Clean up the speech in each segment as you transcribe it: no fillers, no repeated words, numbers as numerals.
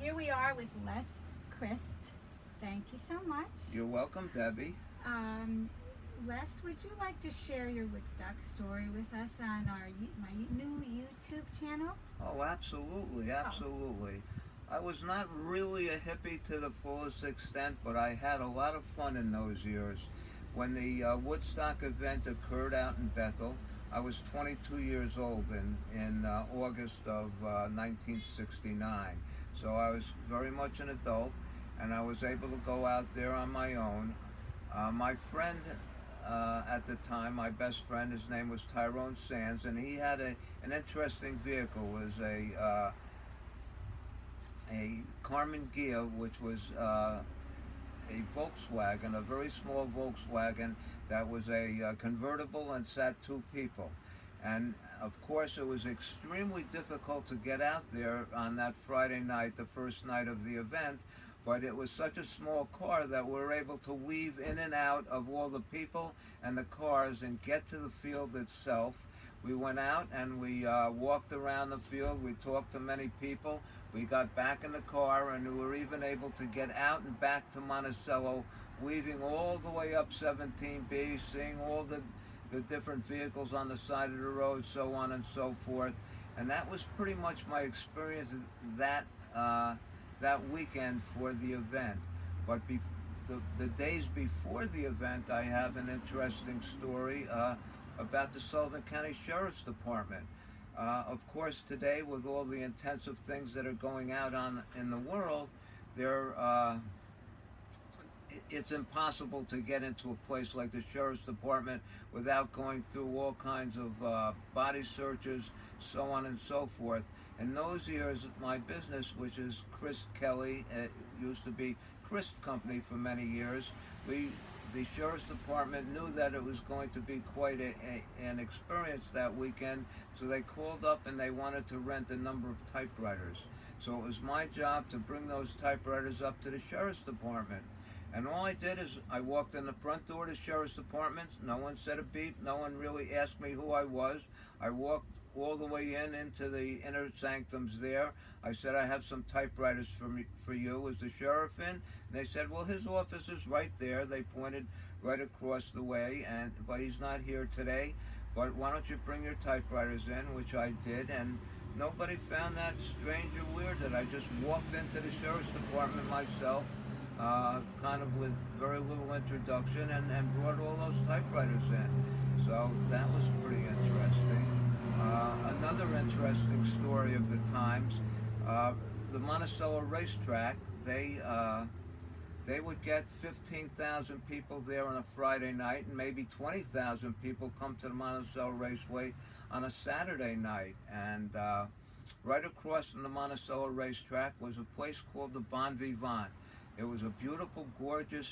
here we are with Les Kristt. Thank you so much. You're welcome, Debbie. Les, would you like to share your Woodstock story with us on my new YouTube channel? Oh, absolutely, absolutely. I was not really a hippie to the fullest extent, but I had a lot of fun in those years. When the Woodstock event occurred out in Bethel, I was 22 years old in August of 1969. So I was very much an adult, and I was able to go out there on my own. My friend at the time, my best friend, his name was Tyrone Sands, and he had an interesting vehicle. It was a Carmen Ghia, which was a Volkswagen, a very small Volkswagen that was a convertible and sat two people. And of course it was extremely difficult to get out there on that Friday night, the first night of the event, but it was such a small car that we were able to weave in and out of all the people and the cars and get to the field itself. We went out and we walked around the field, we talked to many people, we got back in the car, and we were even able to get out and back to Monticello, weaving all the way up 17B, seeing all the different vehicles on the side of the road, so on and so forth. And that was pretty much my experience that weekend for the event. But the days before the event, I have an interesting story about the Sullivan County Sheriff's Department. Of course, today, with all the intensive things that are going on in the world, it's impossible to get into a place like the Sheriff's Department without going through all kinds of body searches, so on and so forth. In those years, my business, which is Kristt Kelly, it used to be Kristt Company for many years, the Sheriff's Department knew that it was going to be quite an experience that weekend, so they called up and they wanted to rent a number of typewriters. So it was my job to bring those typewriters up to the Sheriff's Department. And all I did is I walked in the front door of the Sheriff's Department. No one said a beep. No one really asked me who I was. I walked all the way into the inner sanctums there. I said, I have some typewriters for you. Is the sheriff in? And they said, well, his office is right there. They pointed right across the way, but he's not here today. But why don't you bring your typewriters in, which I did, and nobody found that strange or weird that I just walked into the Sheriff's Department myself, kind of with very little introduction, and brought all those typewriters in. So that was pretty interesting. Another interesting story of the times, the Monticello racetrack, they would get 15,000 people there on a Friday night, and maybe 20,000 people come to the Monticello Raceway on a Saturday night. And right across from the Monticello racetrack was a place called the Bon Vivant. It was a beautiful, gorgeous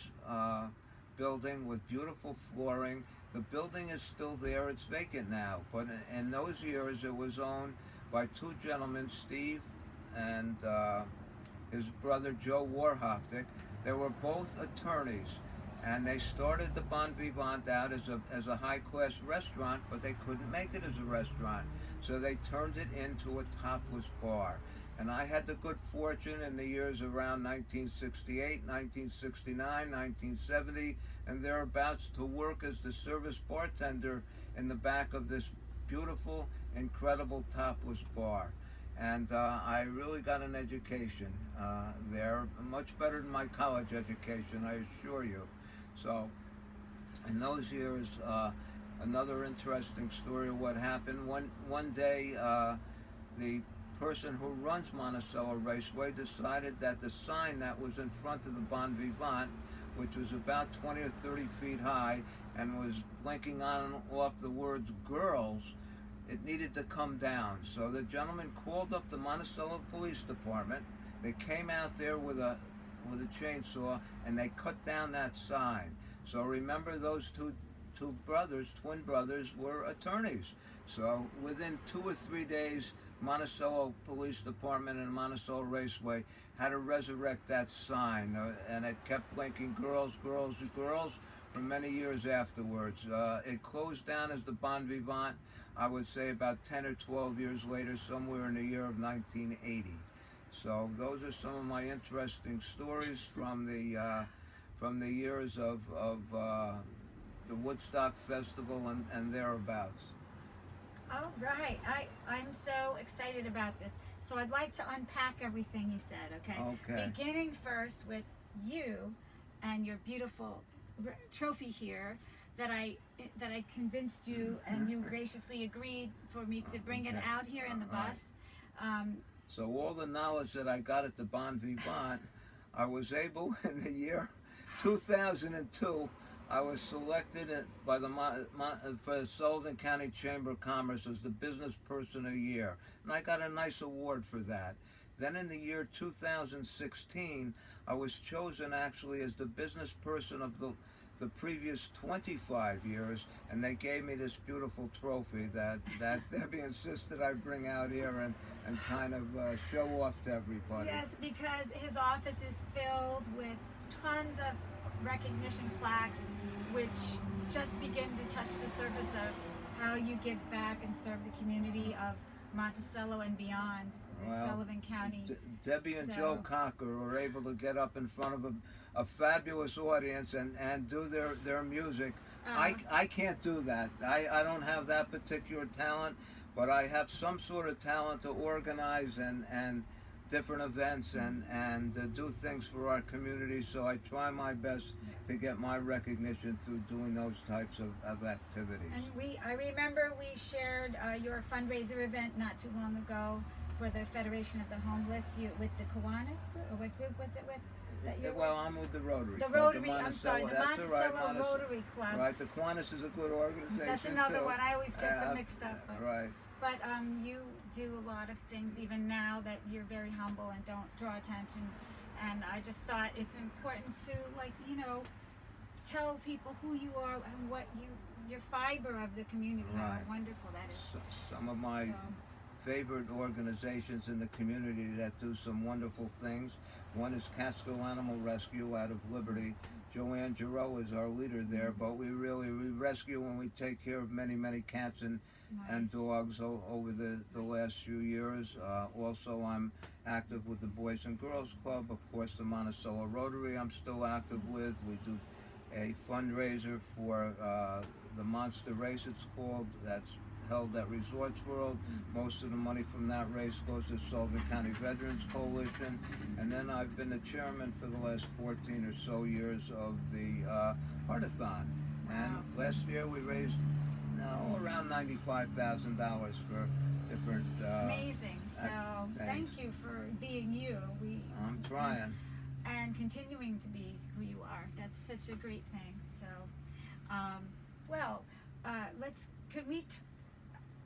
building with beautiful flooring. The building is still there. It's vacant now. But in those years, it was owned by two gentlemen, Steve and his brother Joe Warhoftik. They were both attorneys, and they started the Bon Vivant out as a high-class restaurant, but they couldn't make it as a restaurant. So they turned it into a topless bar. And I had the good fortune in the years around 1968, 1969, 1970, and thereabouts to work as the service bartender in the back of this beautiful, incredible topless bar. And I really got an education there, much better than my college education, I assure you. So in those years, another interesting story of what happened. One day, the person who runs Monticello Raceway decided that the sign that was in front of the Bon Vivant, which was about 20 or 30 feet high and was blinking on and off the words girls, it needed to come down. So the gentleman called up the Monticello Police Department. They came out there with a chainsaw, and they cut down that sign. So remember, those two brothers, twin brothers, were attorneys. So within 2 or 3 days, Monticello Police Department and Monticello Raceway had to resurrect that sign, and it kept blinking girls, girls, girls for many years afterwards. It closed down as the Bon Vivant, I would say about 10 or 12 years later, somewhere in the year of 1980. So those are some of my interesting stories from the years of the Woodstock Festival and thereabouts. Oh, right. I'm so excited about this. So I'd like to unpack everything you said, okay? Okay. Beginning first with you and your beautiful trophy here that I convinced you and you graciously agreed for me to bring it Okay. out here in the All right. bus. Um, So all the knowledge that I got at the Bon Vivant, I was able in the year 2002. I was selected by the for the Sullivan County Chamber of Commerce as the Business Person of the Year, and I got a nice award for that. Then in the year 2016, I was chosen actually as the Business Person of the previous 25 years, and they gave me this beautiful trophy that Debbie insisted I bring out here and kind of show off to everybody. yes, because his office is filled with tons of recognition plaques which just begin to touch the surface of how you give back and serve the community of Monticello and beyond, Well, Sullivan County. Debbie and So- Joe Cocker were able to get up in front of a fabulous audience and do their music. I can't do that. I don't have that particular talent, but I have some sort of talent to organize and different events and do things for our community. So I try my best to get my recognition through doing those types of activities. And I remember we shared your fundraiser event not too long ago for the Federation of the Homeless with the Kiwanis, or what group was it with? That you Well, I'm with the Rotary. the Club, Rotary, I'm Monticello. sorry, the That's all right, Monticello Rotary Club. Right, the Kiwanis is a good organization. That's another too. one. I always get them mixed up. But, Right. but you do a lot of things even now that you're very humble and don't draw attention. And I just thought it's important to, like, tell people who you are and what your fiber of the community, how Right. wonderful that is. Some of my So, favorite organizations in the community that do some wonderful things. One is Catskill Animal Rescue out of Liberty. Joanne Giroux is our leader there, but we rescue and we take care of many cats and nice. dogs over the last few years. Also, I'm active with the Boys and Girls Club, of course, the Monticello Rotary I'm still active with. We do a fundraiser for the Monster Race, it's called, that's held at Resorts World. Most of the money from that race goes to Sullivan County Veterans Coalition. And then I've been the chairman for the last 14 or so years of the Heartathon. And Wow. last year we raised around $95,000 for different Amazing. So thanks. thank you for being you. I'm trying. And continuing to be who you are. That's such a great thing. So,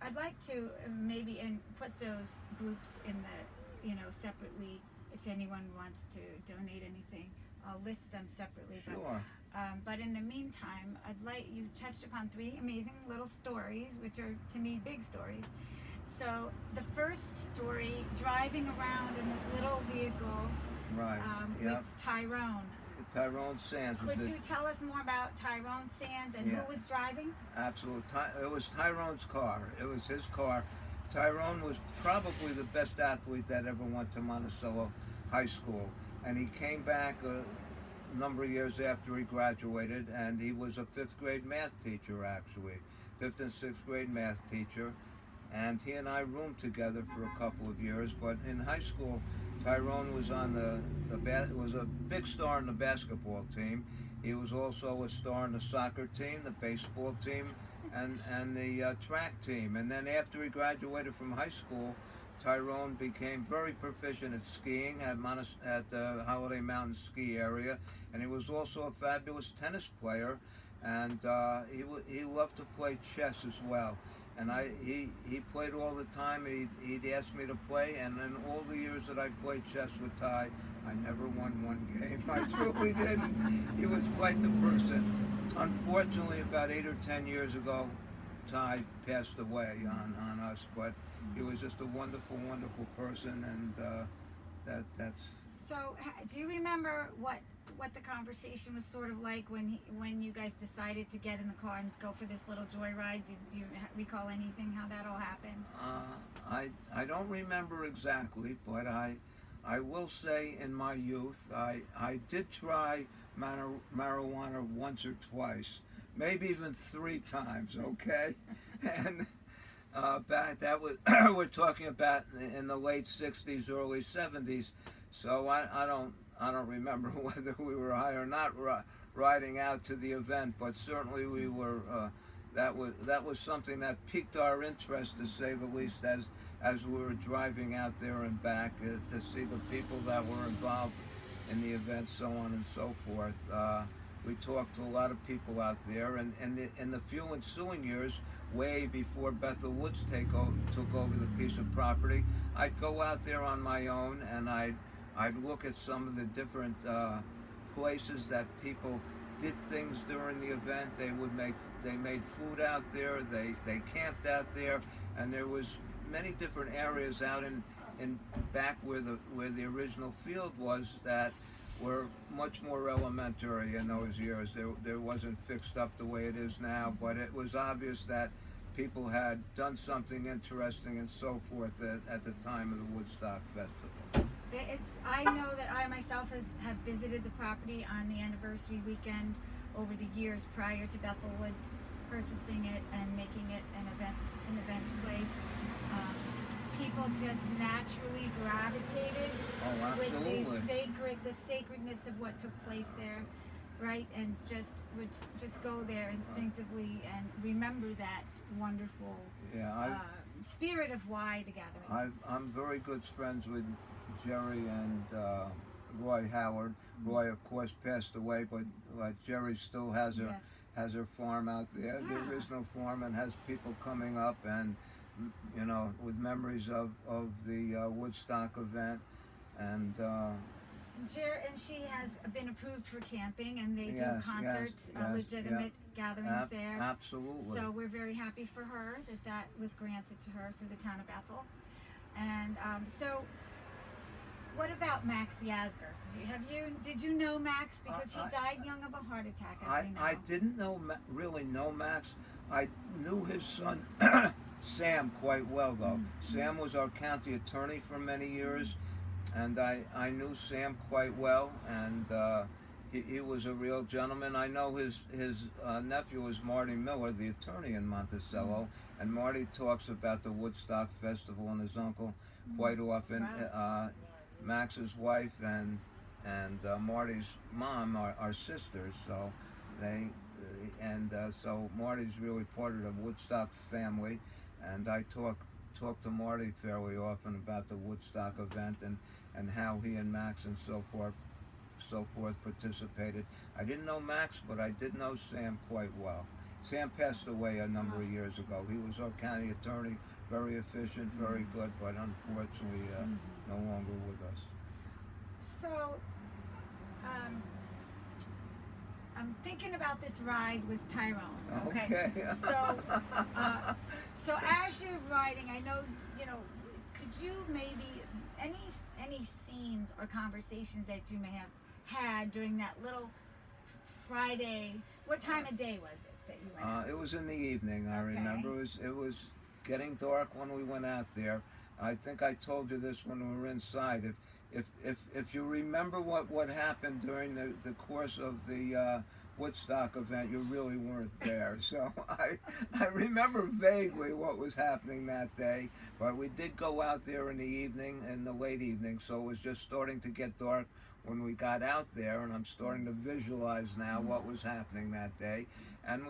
I'd like to maybe put those groups in the, separately. If anyone wants to donate anything, I'll list them separately. Sure. But in the meantime, you touched upon 3 amazing little stories, which are to me big stories. So the first story, driving around in this little vehicle Right. with Tyrone. Tyrone Sands. Could you tell us more about Tyrone Sands and Yeah. who was driving? Absolutely. It was Tyrone's car. It was his car. Tyrone was probably the best athlete that ever went to Monticello High School. And he came back a number of years after he graduated, and he was a 5th grade math teacher, actually. 5th and 6th grade math teacher. And he and I roomed together for a couple of years. But in high school, Tyrone was on was a big star on the basketball team. He was also a star on the soccer team, the baseball team, and the track team. And then after he graduated from high school, Tyrone became very proficient at skiing at the Holiday Mountain ski area, and he was also a fabulous tennis player, and he loved to play chess as well. And he played all the time. He'd ask me to play, and in all the years that I played chess with Ty, I never won one game. I truly didn't. He was quite the person. Unfortunately, about 8 or 10 years ago, Ty passed away on us, but he was just a wonderful person, and that's. So, do you remember what the conversation was sort of like when you guys decided to get in the car and go for this little joyride? Did you recall anything how that all happened? I don't remember exactly, but I will say in my youth, I did try marijuana once or twice, maybe even 3 times, okay? And back, that was, we're talking about in the late 60s, early 70s, so I don't remember whether we were high or not riding out to the event, but certainly we were, that was something that piqued our interest, to say the least, as we were driving out there and back, to see the people that were involved in the event, so on and so forth. We talked to a lot of people out there, and in the few ensuing years, way before Bethel Woods took over the piece of property, I'd go out there on my own, and I'd look at some of the different places that people did things during the event. They made food out there, they camped out there, and there was many different areas out in back where the original field was, that were much more elementary in those years. There wasn't fixed up the way it is now, but it was obvious that people had done something interesting and so forth at the time of the Woodstock Festival. I know that I myself have visited the property on the anniversary weekend over the years prior to Bethel Woods purchasing it and making it an event place. People just naturally gravitated with the sacredness of what took place there, right? And would just go there instinctively and remember that wonderful spirit of why the gathering. I'm very good friends with Jerry and Roy Howard. Roy, of course, passed away, but Jerry still has her farm out there, the original farm, and has people coming up and, you know, with memories of the Woodstock event, and she has been approved for camping, and they do concerts, legitimate gatherings there. Absolutely. So we're very happy for her that was granted to her through the town of Bethel. And so, what about Max Yasgur? Did you know Max? Because he died young of a heart attack, as we know. I didn't really know Max. I knew his son Sam quite well, though. Mm-hmm. Sam was our county attorney for many years, and I knew Sam quite well, and he was a real gentleman. I know his nephew is Marty Miller, the attorney in Monticello, and Marty talks about the Woodstock Festival and his uncle quite often. Wow. Max's wife and Marty's mom are sisters, so so Marty's really part of the Woodstock family, and I talk to Marty fairly often about the Woodstock event and how he and Max and so forth participated. I didn't know Max, but I did know Sam quite well. Sam passed away a number of years ago. He was our county attorney, very efficient, very good, but unfortunately no longer with us. So, I'm thinking about this ride with Tyrone. Okay. So as you're riding, I know, could you maybe any scenes or conversations that you may have had during that little Friday? What time of day was it that you went out? It was in the evening. I remember it was getting dark when we went out there. I think I told you this when we were inside. If you remember what happened during the course of the Woodstock event, you really weren't there. So I remember vaguely what was happening that day, but we did go out there in the evening, in the late evening, so it was just starting to get dark when we got out there, and I'm starting to visualize now what was happening that day. And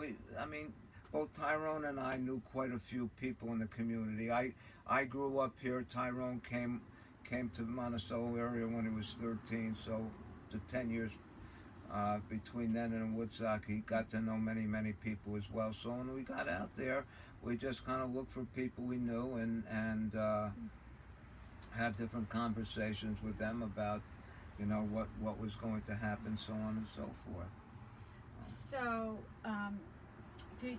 both Tyrone and I knew quite a few people in the community. I grew up here. Tyrone came to Monticello area when he was 13, so the 10 years between then and Woodstock, he got to know many people as well. So when we got out there, we just kind of looked for people we knew and had different conversations with them about, what was going to happen, so on and so forth. So, did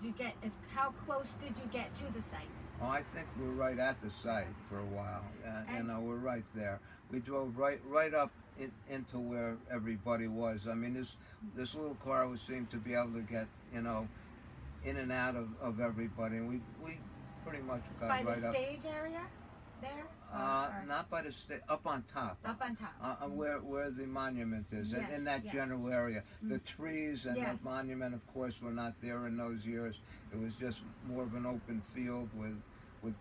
you get how close did you get to the site? Oh, I think we were right at the site for a while. We're right there. We drove right up into where everybody was. I mean, this little car seemed to be able to get, in and out of everybody. And we pretty much got by right the up. stage area there? Or Not by the state, up on top. up on top. Where the monument is, Yes, in that yes. general area. The trees and Yes. the monument, of course, were not there in those years. It was just more of an open field with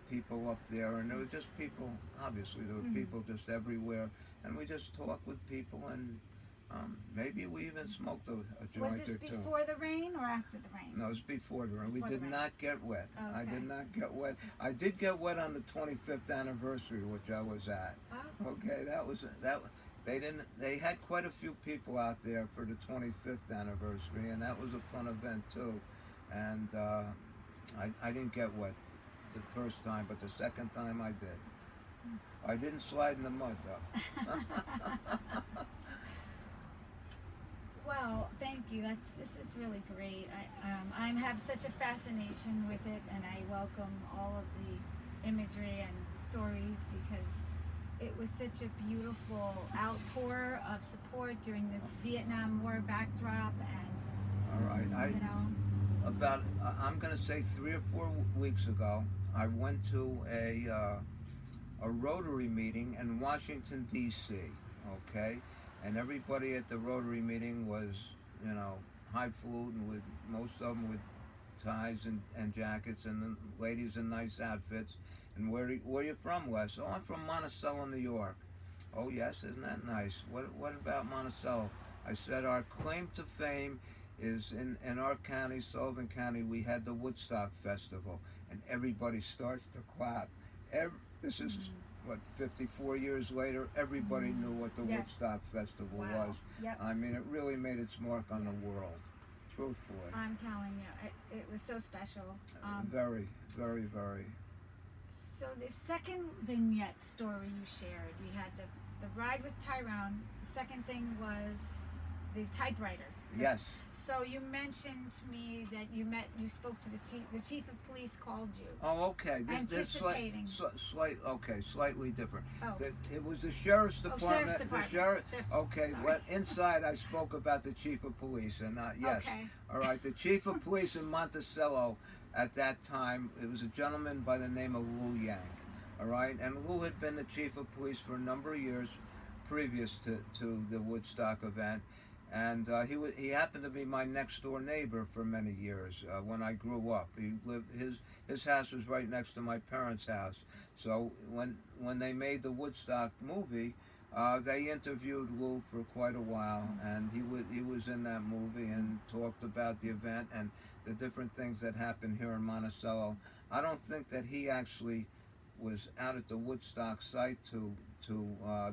people up there, and there were just people. Obviously, there were people just everywhere, and we just talked with people, and maybe we even smoked a Was joint this or two. before the rain or after the rain? No, it was before the rain. We Before the did rain. not get wet. I Okay. did not get wet. I did get wet on the 25th anniversary, which I was at. Oh. Okay, that. They didn't. They had quite a few people out there for the 25th anniversary, and that was a fun event too. And I didn't get wet the first time, but the second time I did. I didn't slide in the mud though. Well, thank you. This is really great. I have such a fascination with it, and I welcome all of the imagery and stories because it was such a beautiful outpour of support during this Vietnam War backdrop, and All right. I'm going to say 3 or 4 weeks ago, I went to a Rotary meeting in Washington D.C. Okay, and everybody at the Rotary meeting was, highfalutin with most of them with ties and jackets, and the ladies in nice outfits. And where you from, Wes? Oh, I'm from Monticello, New York. Oh yes, isn't that nice? What about Monticello? I said our claim to fame is in our county, Sullivan County. We had the Woodstock Festival, and everybody starts to clap. This is what 54 years later. Everybody knew what the Yes. Woodstock Festival Wow. was. Yep. I mean, it really made its mark on the world. Truthfully, I'm telling you, it was so special. very, very, very. So the second vignette story you shared, we had the ride with Tyrone. The second thing was the typewriters. Yes. So you mentioned to me that you spoke to the chief. The chief of police called you. Oh, okay. Anticipating. Slightly different. Oh. It was the sheriff's department. Sheriff's department. The sheriff. Sheriff's Okay. department, Well, inside I spoke about the chief of police, and yes. Okay. All right. The chief of police in Monticello at that time, it was a gentleman by the name of Lou Yank. All right, and Lou had been the chief of police for a number of years previous to the Woodstock event. And he happened to be my next door neighbor for many years when I grew up. His house was right next to my parents' house. So when they made the Woodstock movie, they interviewed Lou for quite a while, and he was in that movie and talked about the event and the different things that happened here in Monticello. I don't think that he actually was out at the Woodstock site to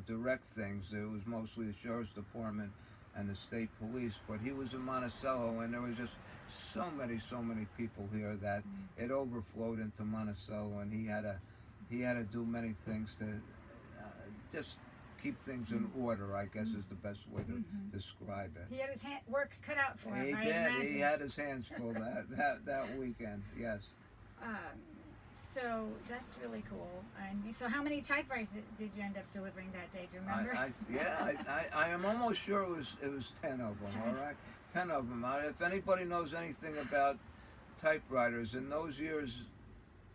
direct things. It was mostly the sheriff's department and the state police, but he was in Monticello, and there was just so many people here that it overflowed into Monticello, and he had to do many things to just keep things in order, I guess is the best way to describe it. He had his work cut out for him. He I did. imagine. He had his hands full that weekend. Yes. So that's really cool. And so, how many typewriters did you end up delivering that day? Do you remember? I am almost sure it was 10 of them. 10. All right, 10 of them. If anybody knows anything about typewriters in those years,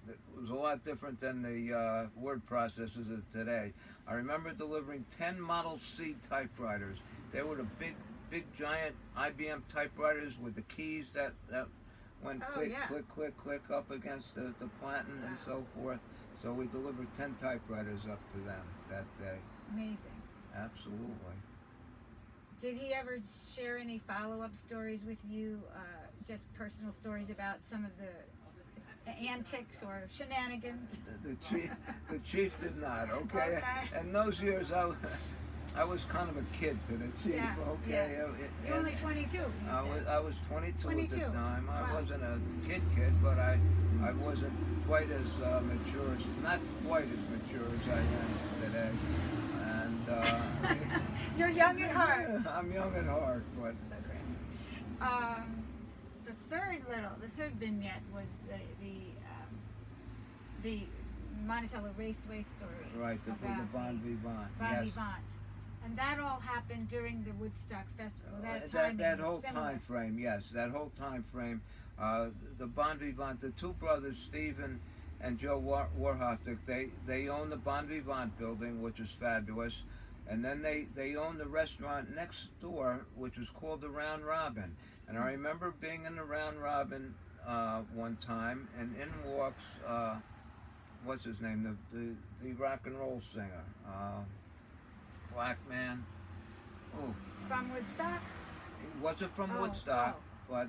it was a lot different than the word processors of today. I remember delivering 10 Model C typewriters. They were the big giant IBM typewriters with the keys that went click up against the planting and so forth. So we delivered 10 typewriters up to them that day. Amazing. Absolutely. Did he ever share any follow-up stories with you, just personal stories about some of the antics or shenanigans? The chief did not. Okay. In those years, I was kind of a kid to the chief. Yeah, Okay. yes. You're only 22. I was 22 at the time. Wow. I wasn't a kid, but I wasn't quite as mature, not quite as mature as I am today. And You're young at heart. I'm young at heart, but So great. The third vignette was the Monticello Raceway story. right, the about Bon Vivant. Bon Yes. Vivant. And that all happened during the Woodstock Festival. That whole similar. time frame, yes, that whole time frame. The Bon Vivant, the two brothers, Stephen and Joe Warhoftik, they own the Bon Vivant building, which is fabulous. And then they own the restaurant next door, which was called the Round Robin. And I remember being in the Round Robin one time, and in walks, what's his name, the rock and roll singer, black man. Oh, From Woodstock? he wasn't from Woodstock, but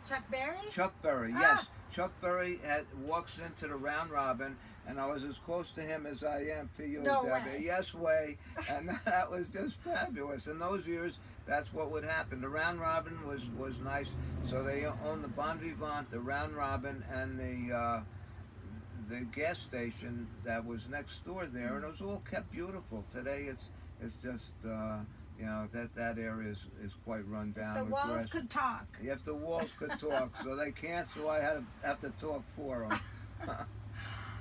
Chuck Berry? Chuck Berry, yes. Chuck Berry walks into the Round Robin, and I was as close to him as I am to you, No Debbie. way. Yes way, and that was just fabulous. In those years, that's what would happen. The Round Robin was nice, so they owned the Bon Vivant, the Round Robin, and the gas station that was next door there, and it was all kept beautiful. Today, it's just that area is quite run down. The with walls grass. could talk. If the walls could talk, so they can't, so I have to talk for them.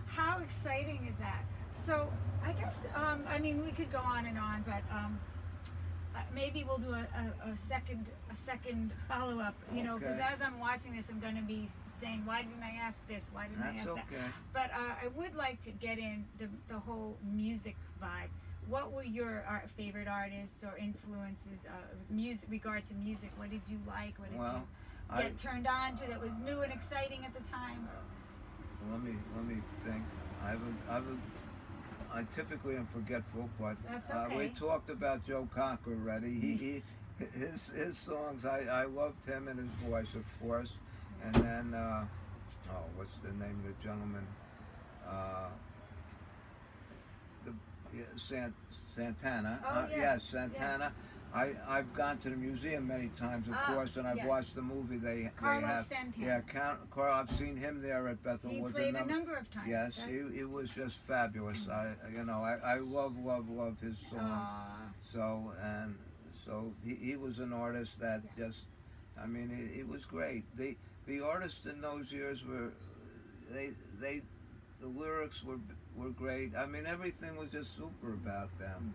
How exciting is that? So I guess we could go on and on, but maybe we'll do a second follow up. Because as I'm watching this, I'm going to be saying, why didn't I ask this? Why didn't I ask that? But I would like to get in the whole music vibe. What were your favorite artists or influences with regard to music? What did you like? What did you get turned on to that was new and exciting at the time? Let me think. I typically am forgetful, but that's okay. We talked about Joe Cocker already. His songs. I loved him and his voice, of course. And then what's the name of the gentleman? Santana. Yes, Santana. Yes. I've gone to the museum many times, of course, and I've watched the movie they have. Santana. Yeah, Carl. I've seen him there at Bethel Woods. He played a number of times. Yes, right? he was just fabulous. I love his songs. So he was an artist that it was great. The artists in those years were the lyrics were great. Everything was just super about them.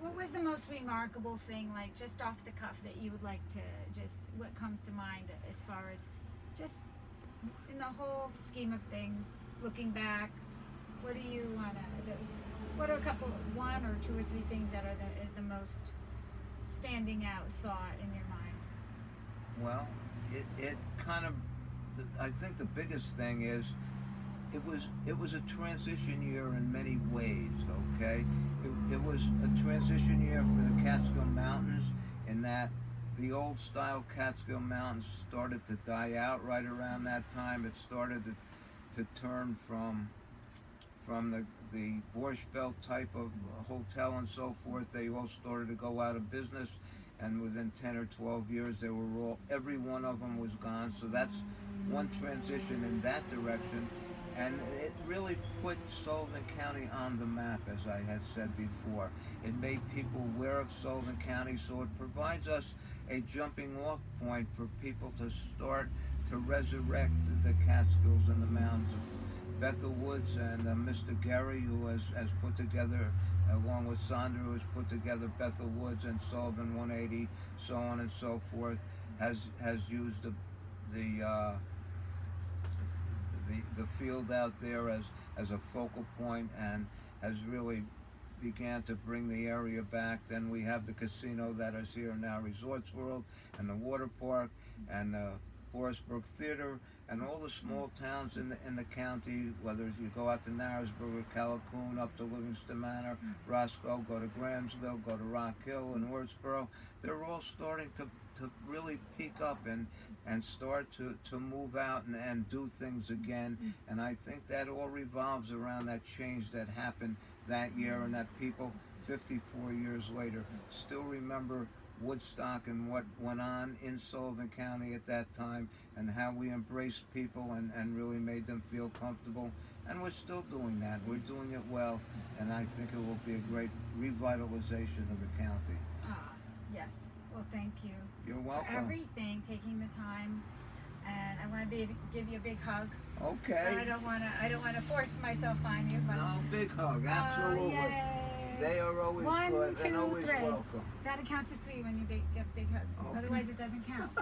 What was the most remarkable thing, like just off the cuff, that you would like to what comes to mind as far as just in the whole scheme of things, looking back, what do you want to, what are one or two or three things that is the most standing out thought in your mind? Well, it kind of, I think the biggest thing is it was a transition year in many ways, okay? It was a transition year for the Catskill Mountains in that the old style Catskill Mountains started to die out right around that time. It started to turn from the Borscht Belt type of hotel and so forth. They all started to go out of business, and within 10 or 12 years every one of them was gone. So that's one transition in that direction. And it really put Sullivan County on the map, as I had said before. It made people aware of Sullivan County, so it provides us a jumping off point for people to start to resurrect the Catskills and the mountains of Bethel Woods. And Mr. Gary, who has put together, along with Sandra, who has put together Bethel Woods and Sullivan 180, so on and so forth, has used the field out there as a focal point, and has really began to bring the area back. Then we have the casino that is here now, Resorts World, and the water park, and the Forest Brook Theater, and all the small towns in the county, whether you go out to Narrowsburg or Callicoon, up to Livingston Manor, Roscoe, go to Grahamsville, go to Rock Hill and Wordsboro, they're all starting to really peak up and start to move out and do things again. And I think that all revolves around that change that happened that year, and that people 54 years later still remember Woodstock and what went on in Sullivan County at that time, and how we embraced people and really made them feel comfortable. And we're still doing that. We're doing it well, and I think it will be a great revitalization of the county. Yes. Well, thank you. You're welcome. For everything, taking the time, and I want to give you a big hug. Okay. I don't want to force myself on you, but no, big hug, absolutely. Yay. They are always 1, good 2, and always 3. welcome. Gotta count to 3 when you get big hugs. Okay. Otherwise, it doesn't count.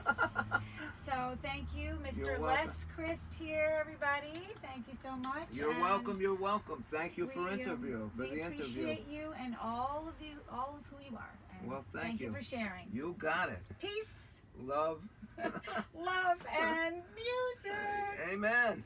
So thank you, You're Mr. welcome. Les Kristt here, everybody. Thank you so much. You're And welcome. You're welcome. Thank you for we, interview. For we the interview. appreciate you and all of who you are. And Well, thank you you for sharing. You got it. Peace, Love. love, and music. Amen.